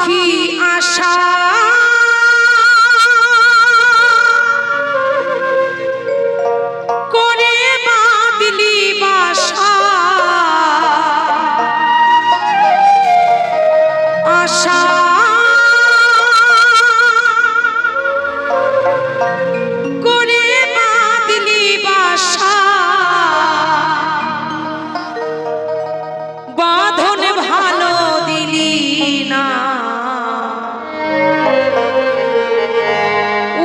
পাখি আশা করে বাঁধলি বাসা, আশা করে বাঁধলি বাসা, বাঁধন ভালো দিলি না,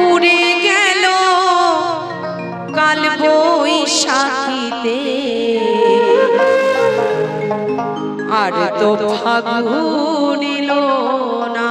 উড়ে গেল কাল বৈশাখীতে, আর তো ফাগুন এলো না।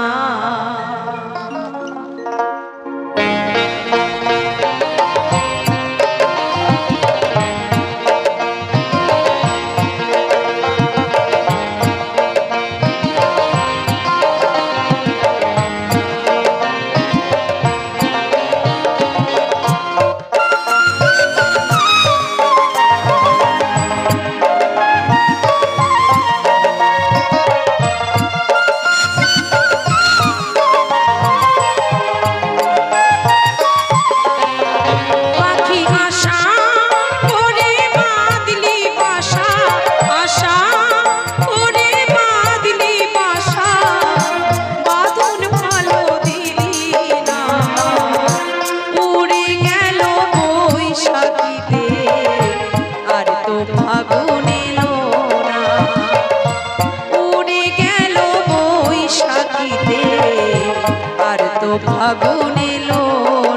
ফাগুন এলো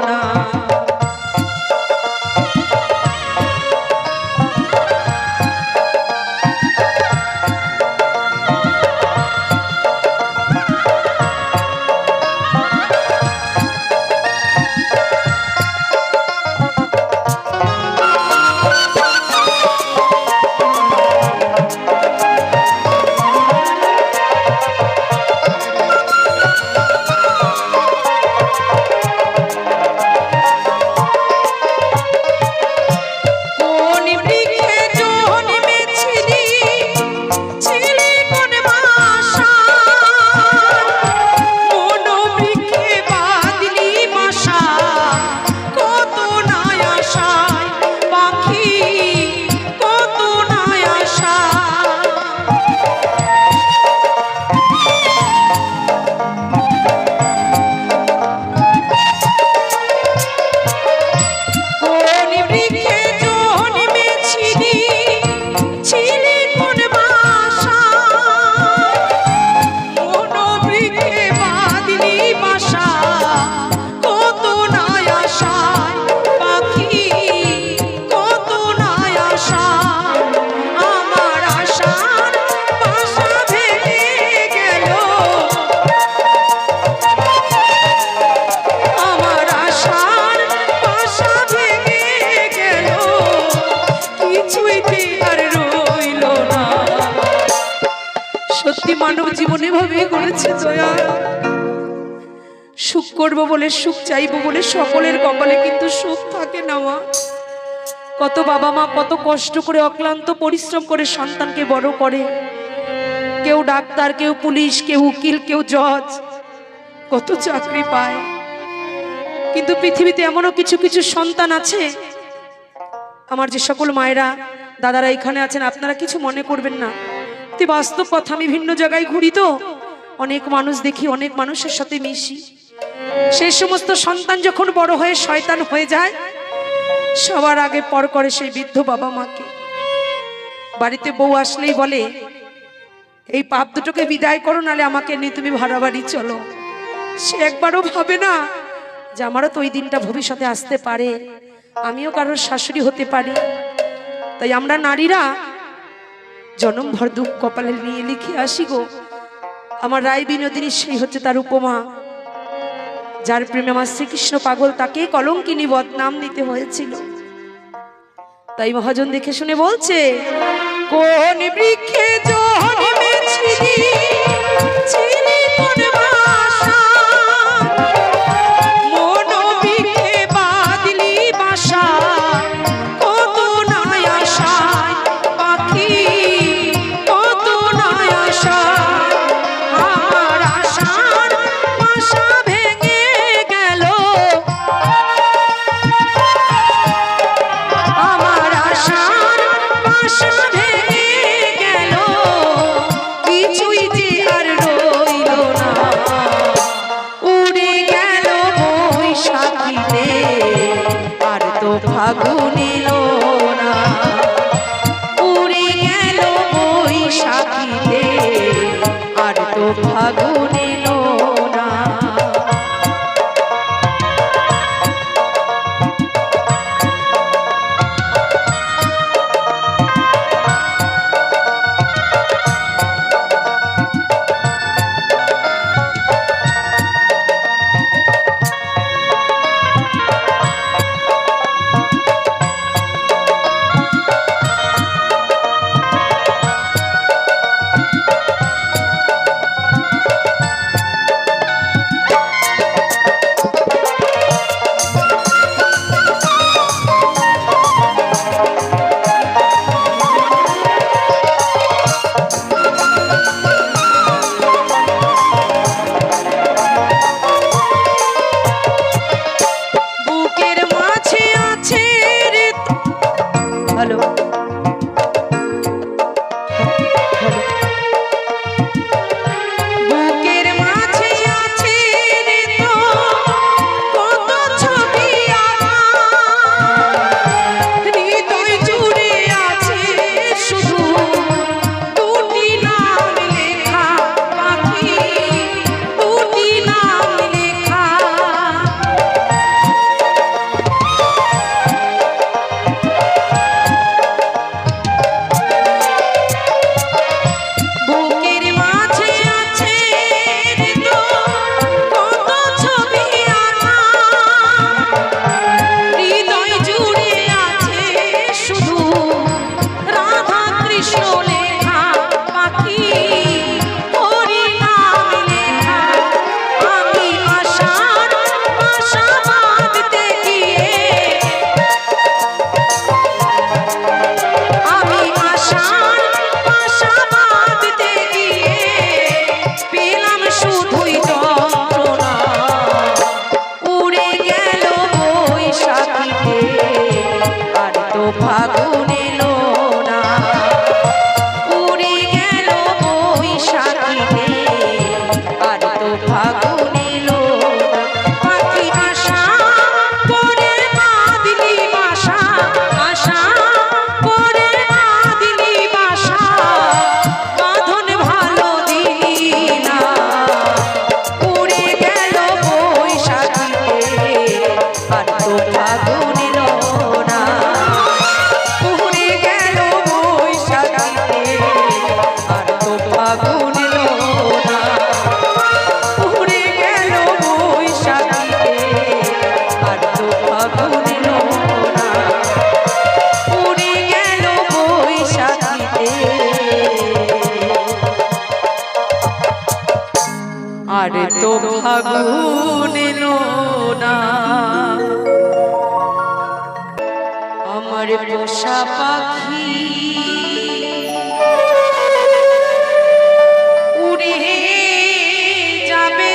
না। মানব জীবনে ভাবে করেছে দয়া, সুখ করব বলে সুখ চাইবো বলে সকলের কপালে কিন্তু সুখ থাকে না। মা কত বাবা মা কত কষ্ট করে অক্লান্ত পরিশ্রম করে সন্তানকে বড় করে, কেউ ডাক্তার, কেউ পুলিশ, কেউ উকিল, কেউ জজ, কত চাকরি পায়। কিন্তু পৃথিবীতে এমনও কিছু কিছু সন্তান আছে, আমার যে সকল মায়েরা দাদারা এখানে আছেন আপনারা কিছু মনে করবেন না, বাস্তব কথা। আমি ভিন্ন জায়গায় ঘুরি তো অনেক মানুষ দেখি, অনেক মানুষের সাথে মিশি। সেই সমস্ত সন্তান যখন বড় হয়ে শয়তান হয়ে যায়, সবার আগে পর করে সেই বৃদ্ধ বাবা মাকে। বাড়িতে বউ আসলেই বলে এই পাপ দুটোকে বিদায় করো, নালে আমাকে নিয়ে তুমি ভাড়া বাড়ি চলো। সে একবারও ভাবে না যে আমারও তো ওই দিনটা ভবিষ্যতে আসতে পারে, আমিও কারোর শাশুড়ি হতে পারি। তাই আমরা নারীরা জনমভর দুঃখ কপালে নিয়ে লিখে আসি গো। আমার রায় বিনোদিনী সেই হচ্ছে তার উপমা, যার প্রেমে আমার শ্রীকৃষ্ণ পাগল, তাকে কলঙ্কিনী বদনাম দিতে হয়েছিল। তাই মহাজন দেখে শুনে বলছে, কোন বৃক্ষে জন্মেছিলি ছিলি কোন বাসা, মন বৃক্ষে বাঁধলি বাসা, কত নাই আশায় পাখি, কত নাই আশায়, আমার আশা ফাগুন এলো না। আরে তো ফাগুন এলো না, আমার পোষা পাখি উড়ে যাবে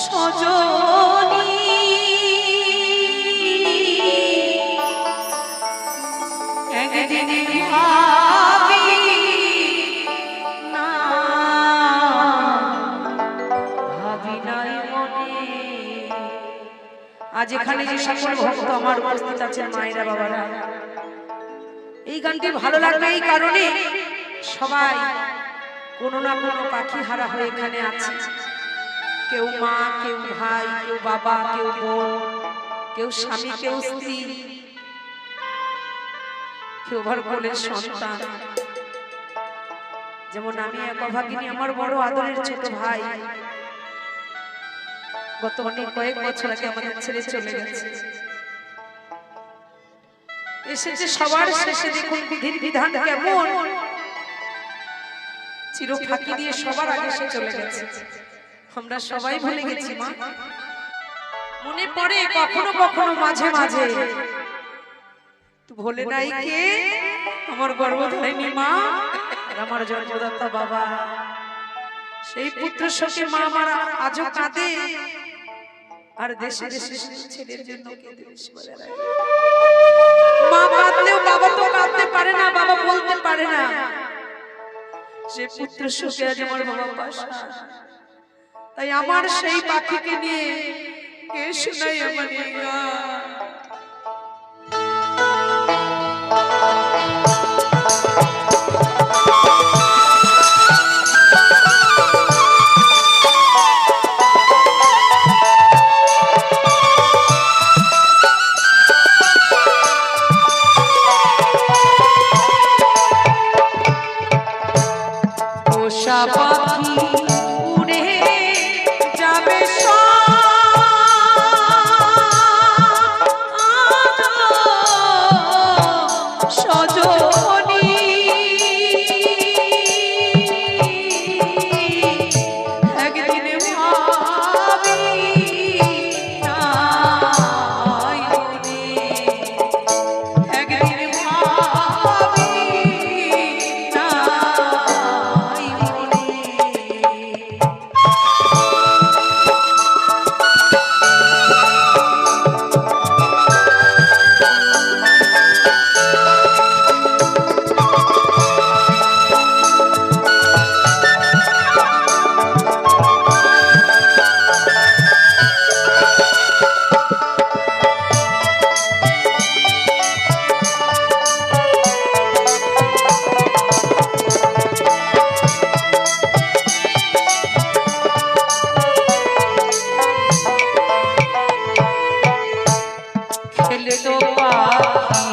সজনী, একদিন আজ এখানে যে সকল ভক্ত আমার উপস্থিত আছেন মায়েরা বাবারা, এই গানটি ভালো লাগবে এই কারণে সবাই কোনো না কোনো পাখি হারা হয়ে এখানে আছে। কেউ মা, কেউ ভাই, কেউ বাবা, কেউ বোন, কেউ স্বামী, কেউ স্ত্রী, কেউ ঘর কোলের সন্তান। যেমন আমি এক অভাগিনী, আমার বড় আদরের ছোট ভাই গত কয়েক বছর আগে আমাদের ছেড়ে চলে গেছে। এসেছে সবার শেষে, দেখুন বিধির বিধান কেমন, চির ফাঁকি দিয়ে সবার আগে সে চলে গেছে। আমরা সবাই ভুলে গেছি মা, মনে পড়ে কখনো কখনো মাঝে মাঝে, তুই ভুলে নাই কে আমার গর্ভধারিণী মা আর আমার জন্মদাতা বাবা। সেই পুত্র শোকে মা আমার আজও কাঁদে, আর দেশে দেশে ছেলের জন্য মা কাঁদলেও বাবা তো কাঁদতে পারে না, বাবা বলতে পারে না। সে পুত্র শোকে আজ আমার বাবা পাশা, তাই আমার সেই পাখিকে নিয়ে কে শোনাই আমার গান। পাখি উড়ে যাবে সজনী একদিন ভাবি নাই মনে, একদিন ভাবি নাই মনে। খেলে তো পাখি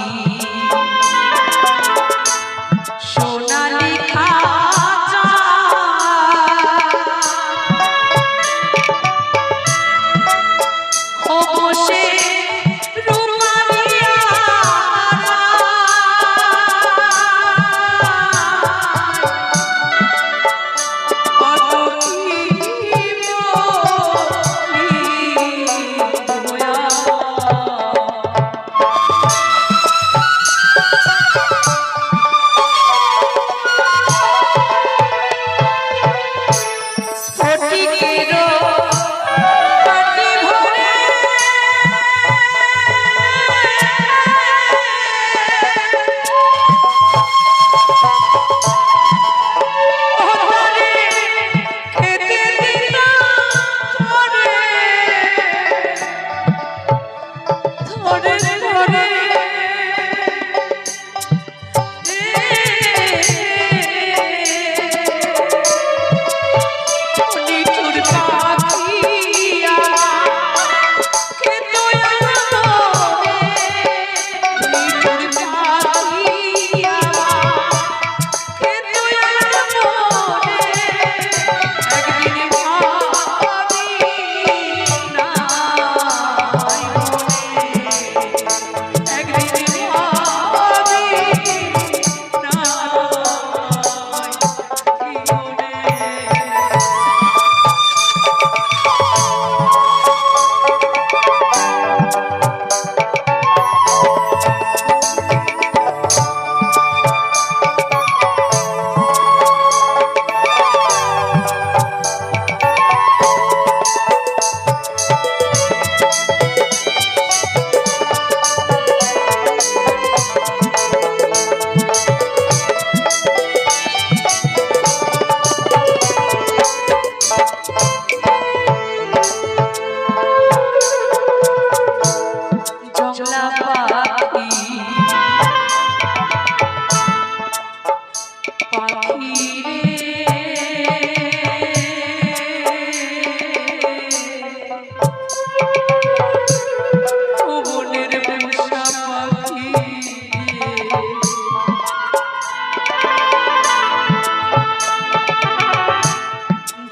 সোনালি খাঁচা, বসে রুমালিয়া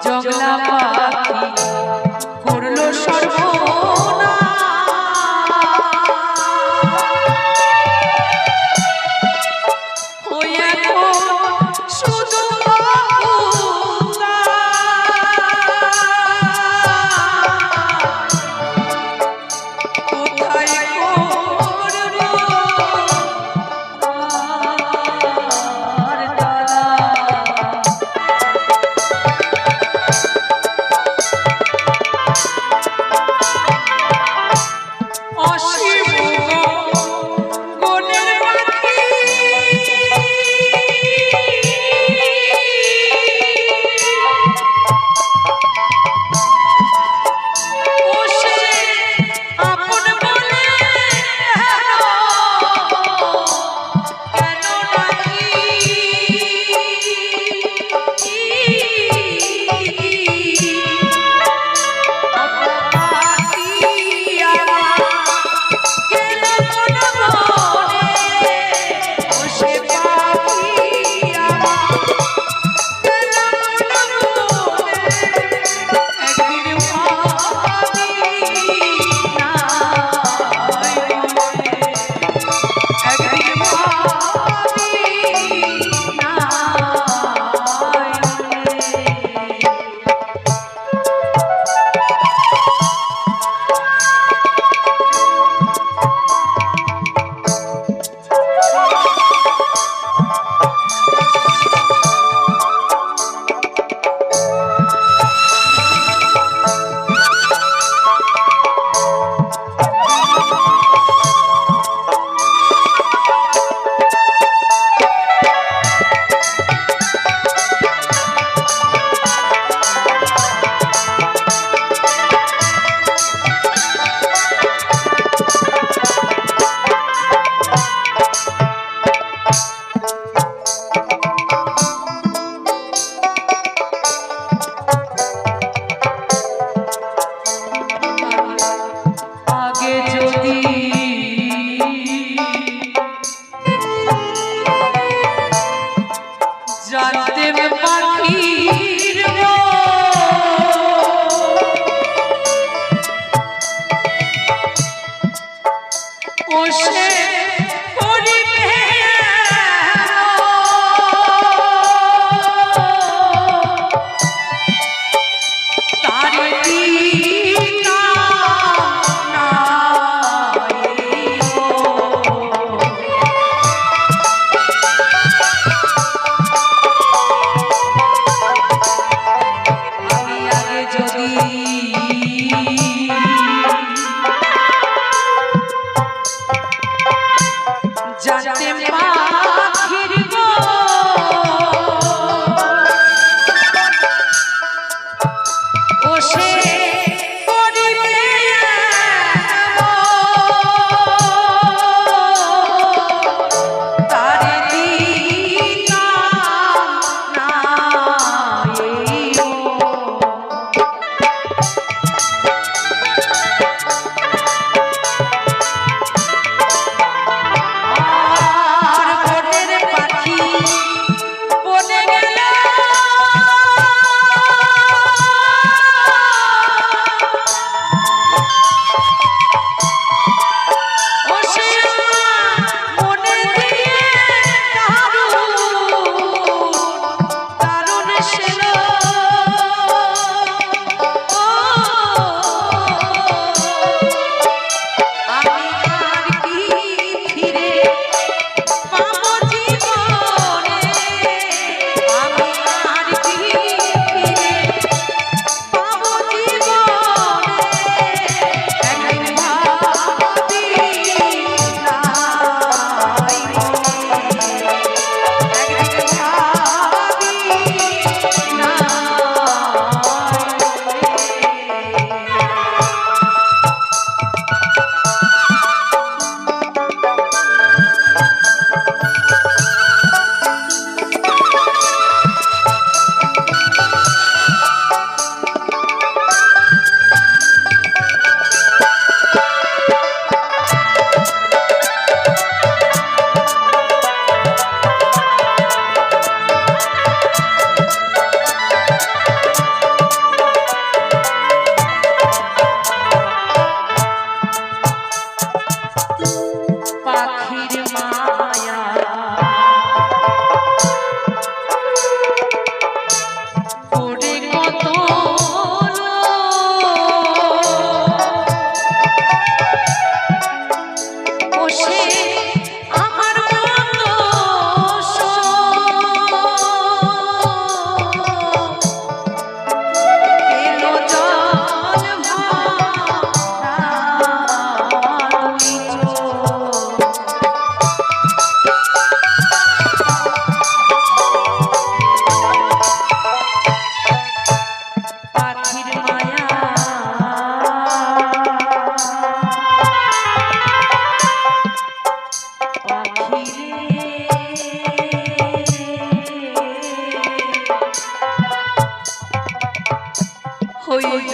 জংলা পাখি করলো সর্বনাশ, হইয়া শুধু অসীম গুণের পাখি জানতেন পাখির ও সে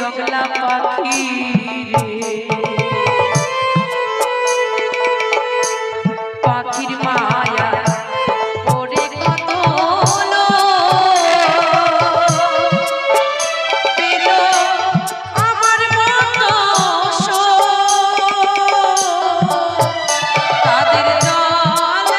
জগলা পাখি পাখির মায়া ওরে কত পেল আমার মতো তাদের জল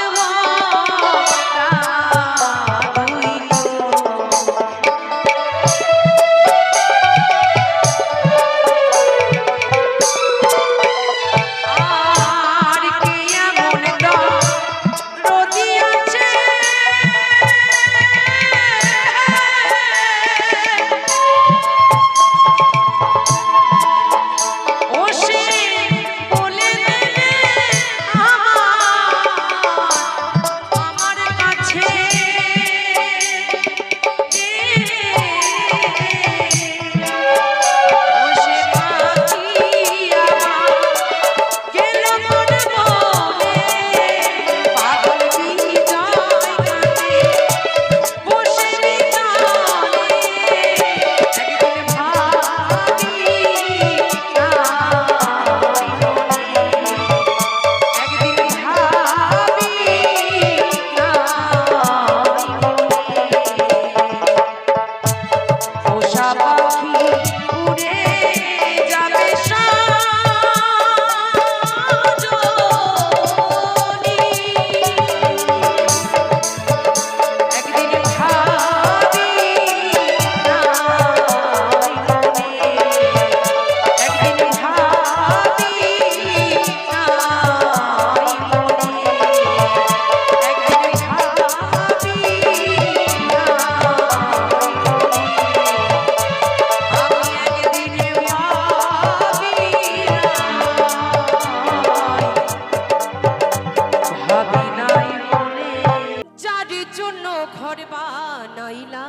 ঘর বানাইলা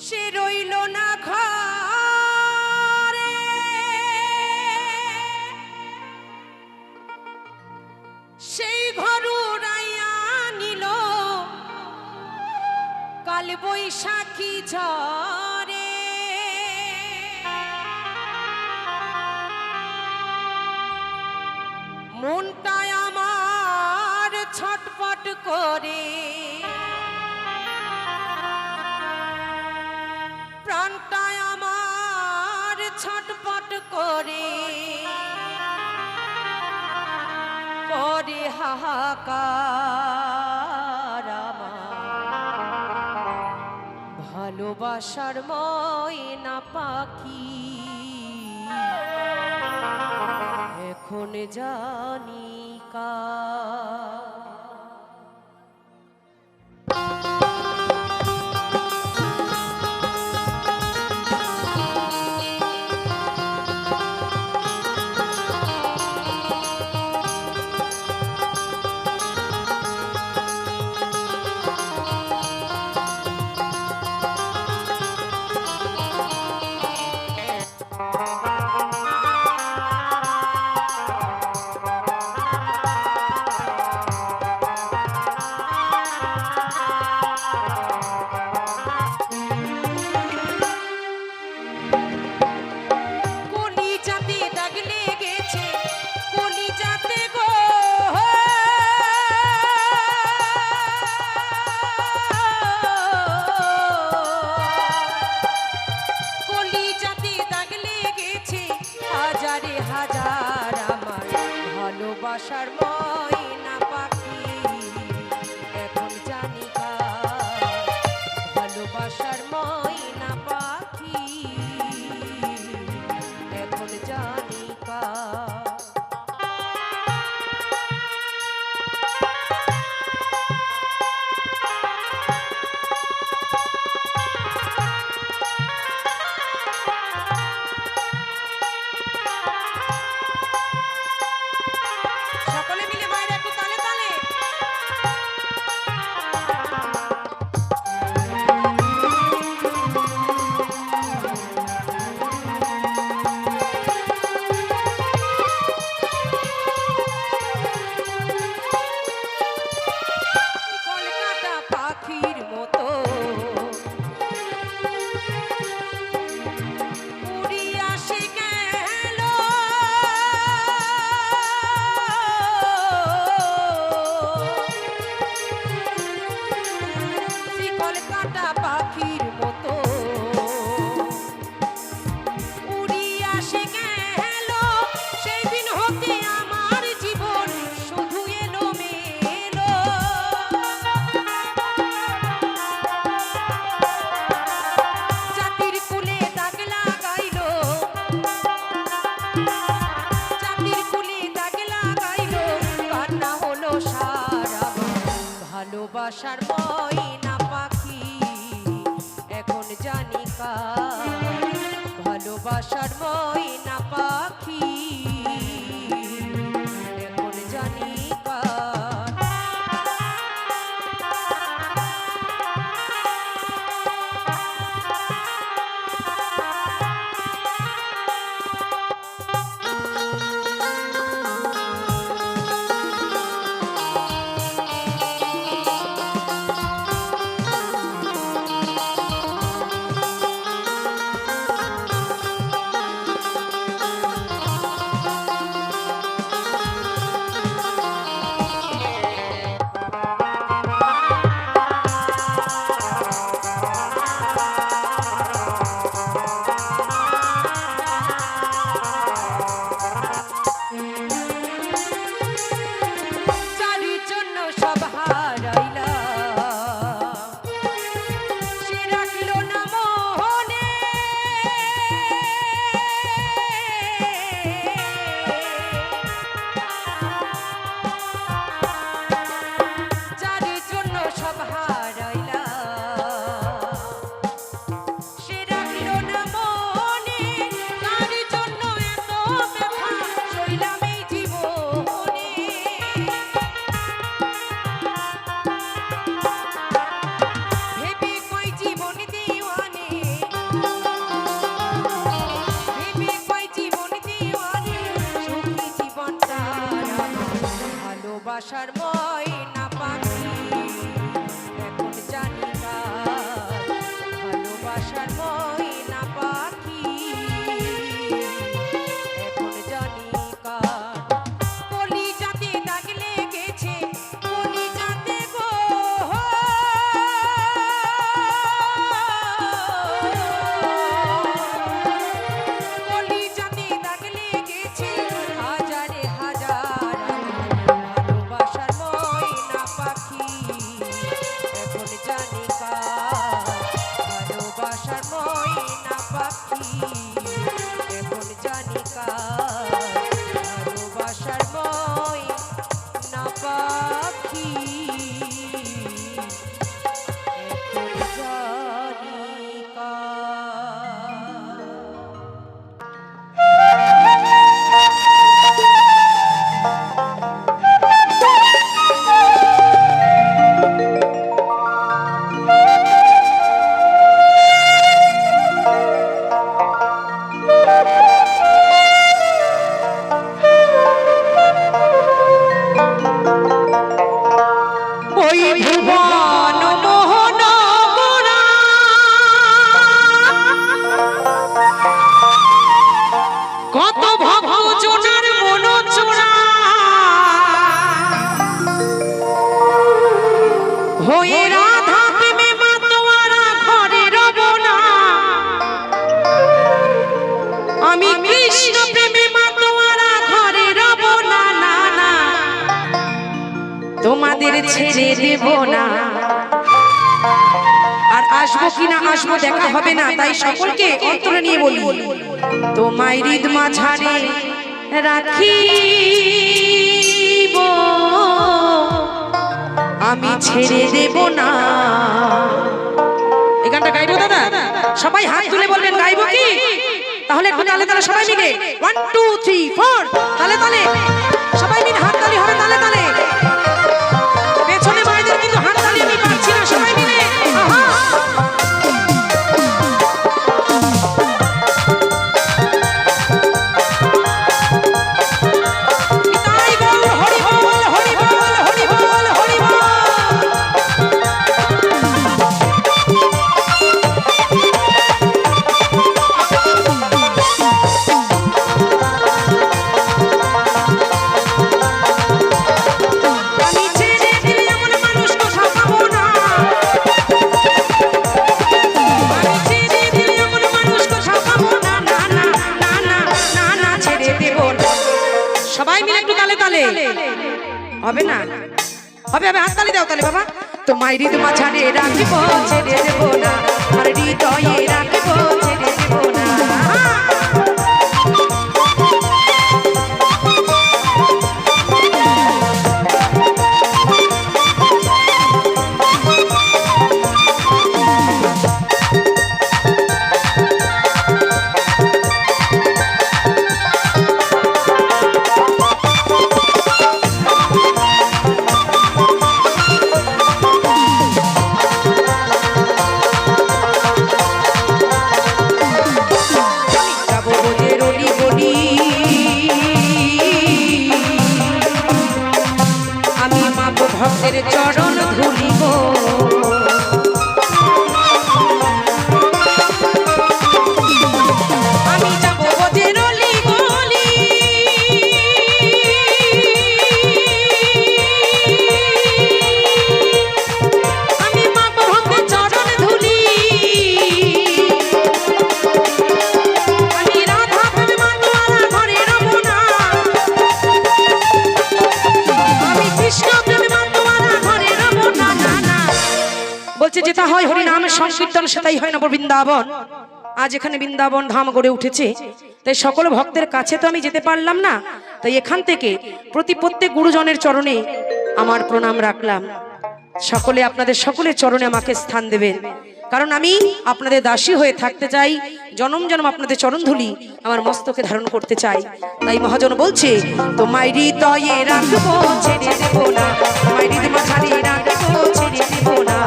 সে রইল না ঘরে সেই ঘর উড়াইয়া নিল কাল বৈশাখী ঝড়ে মনটায় আমার ছটপট করে প্রাণটায় আমার ছটপট করে করে হাহাকার আমার ভালোবাসার ময়না পাখি এখন জানি কার। ভালোবাসার ময়না পাখি এখন জানি কার। ভালোবাসার ময়না পাখি এখন জানি কার। ভালোবাসার ময়না পাখি এখন জানি কার। ভালোবাসার ময়না পাখি এখন জানি কার। ভালোবাসার ময়না পাখি এখন জানি কার ভালোবাসার ময়না পাখি এখন জানি কার কলিজাতে দাগ লেগেছে কলিজাতে গো কলিজাতে দাগ লেগেছে হাজারে হাজার ভালোবাসার ময়না পাখি এখন জানি কার ভালোবাসার ময়না পাখি এখন জানি কার ভালোবাসার ময়না পাখি এখন জানি কার। ওই ভুবন মোহন গোরা কত ভবজনার মন চোরা হয়ে রাধা প্রেমে মাতোয়ারা ঘরে রব না আমি কৃষ্ণ প্রেমে মাতোয়ারা ঘরে রব না না না তোমাদের ছেড়ে দেব না আর আসবো কিনা আসবো দেখা হবে না তাই সকলকে অন্তরে নিয়ে বলি তোমায় হৃদ মাঝারে রাখিব আমি ছেড়ে দেব না। এই গানটা গাইবো দাদা সবাই হাত তুলে বলবেন গাইবো কি তাহলে একটু তালে তালে সবাই মিলে 1 2 3 4 তালে তালে সবাই মিলে হাত তালি হবে তালে তালে পেছনে মায়েদের কিন্তু হাত তালি আমি পাচ্ছি না সবাই মিলে আহা নিতাই গৌর হরি বল হরি বল হরি বল হরি বল। আমি ছেড়ে দিলে এমন মানুষ কোথাও পাবো না আমি ছেড়ে দিলে এমন মানুষ কোথাও পাবো না না না না না না না ছেড়ে দেব না সবাই মিলে একটু তালে তালে হবে না হবে হবে হাত তালি দাও তালে বাবা তোমায় হৃদ মাঝারে রাখিব ছেড়ে দেব না আর হৃদয়ে রাখিব ছেড়ে দেব না। যাবো বোঝে রলি বলি আমি মাপ ভক্তের চরণ ধুলিব আমি যাবো বোঝে রলি বলি আমি মাপ ভক্তের চরণ ধুলি আমি রাধা প্রেমে মাতোয়ারা ঘরে রব না আমি কৃষ্ণ প্রেমে মাতোয়ারা ঘরে রব না না না বলছে যেটা হয় হরি নামের সংকীর্তন সেটাই হয় না বৃন্দাবন আজ এখানে বৃন্দাবন ধাম গড়ে উঠেছে তাই সকল ভক্তের কাছে তো আমি যেতে পারলাম না তাই এখান থেকে প্রত্যেক গুরুজনের চরণে আমার প্রণাম রাখলাম সকলে আপনাদের সকলের চরণে আমাকে স্থান দেবেন কারণ আমি আপনাদের দাসী হয়ে থাকতে চাই জনম জনম আপনাদের চরণ ধুলি আমার মস্তকে ধারণ করতে চাই তাই মহাজন বলছে তোমায় হৃদয়ে রাখবো ছেড়ে দেব না তোমায় হৃদয় মাঝারে রাখবো ছেড়ে দেব না।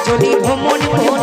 রজনী ভ্রমণ বন